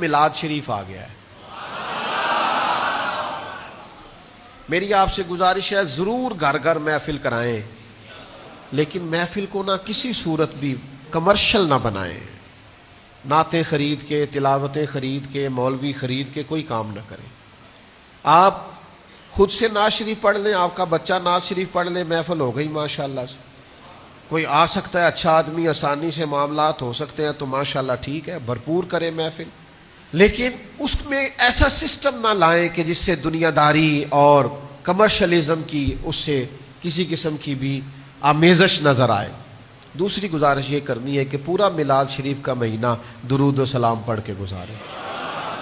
میلاد شریف آ گیا ہے. میری آپ سے گزارش ہے ضرور گھر گھر محفل کرائیں، لیکن محفل کو نہ کسی صورت بھی کمرشل نہ بنائیں. نعتیں خرید کے، تلاوتیں خرید کے، مولوی خرید کے کوئی کام نہ کریں. آپ خود سے نعت شریف پڑھ لیں، آپ کا بچہ نعت شریف پڑھ لیں، محفل ہو گئی ماشاءاللہ سے. کوئی آ سکتا ہے اچھا آدمی، آسانی سے معاملات ہو سکتے ہیں تو ماشاءاللہ ٹھیک ہے، بھرپور کریں محفل. لیکن اس میں ایسا سسٹم نہ لائیں کہ جس سے دنیا داری اور کمرشلزم کی اس سے کسی قسم کی بھی آمیزش نظر آئے. دوسری گزارش یہ کرنی ہے کہ پورا میلاد شریف کا مہینہ درود و سلام پڑھ کے گزاریں.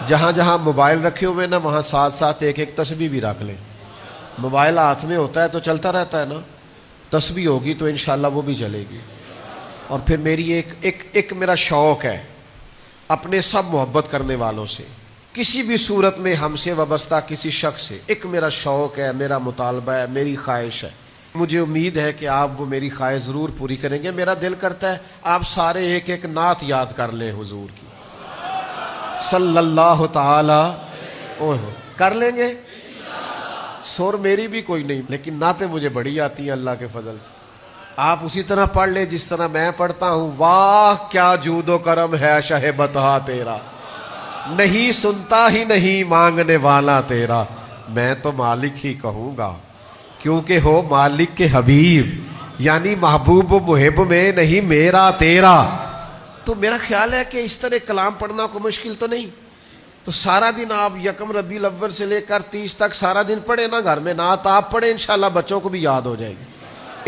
جہاں جہاں موبائل رکھے ہوئے نا وہاں ساتھ ساتھ ایک ایک تسبیح بھی رکھ لیں. موبائل ہاتھ میں ہوتا ہے تو چلتا رہتا ہے نا، تسبیح ہوگی تو انشاءاللہ وہ بھی چلے گی. اور پھر میری ایک میرا شوق ہے اپنے سب محبت کرنے والوں سے، کسی بھی صورت میں ہم سے وابستہ کسی شخص سے، ایک میرا شوق ہے، میرا مطالبہ ہے، میری خواہش ہے. مجھے امید ہے کہ آپ وہ میری خواہش ضرور پوری کریں گے. میرا دل کرتا ہے آپ سارے ایک ایک نعت یاد کر لیں حضور کی صلی اللہ تعالی کر لیں گے. سور میری بھی کوئی نہیں، لیکن نعتیں مجھے بڑی آتی ہیں اللہ کے فضل سے. آپ اسی طرح پڑھ لیں جس طرح میں پڑھتا ہوں. واہ کیا جود و کرم ہے شہ بطحا تیرا، نہیں سنتا ہی نہیں مانگنے والا تیرا. میں تو مالک ہی کہوں گا کیونکہ ہو مالک کے حبیب، یعنی محبوب و محب میں نہیں میرا تیرا. تو میرا خیال ہے کہ اس طرح کلام پڑھنا کوئی مشکل تو نہیں. تو سارا دن آپ یکم ربیع الاول سے لے کر 30 تک سارا دن پڑھے نا گھر میں نعت آپ پڑھیں، انشاءاللہ بچوں کو بھی یاد ہو جائے گی.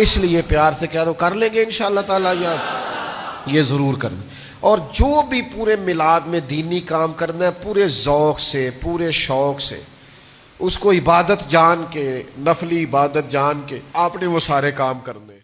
اس لیے پیار سے کہہ رہا ہوں کر لیں گے انشاءاللہ تعالیٰ یاد، یہ ضرور کریں. اور جو بھی پورے میلاد میں دینی کام کرنا ہے پورے ذوق سے، پورے شوق سے، اس کو عبادت جان کے، نفلی عبادت جان کے آپ نے وہ سارے کام کرنے.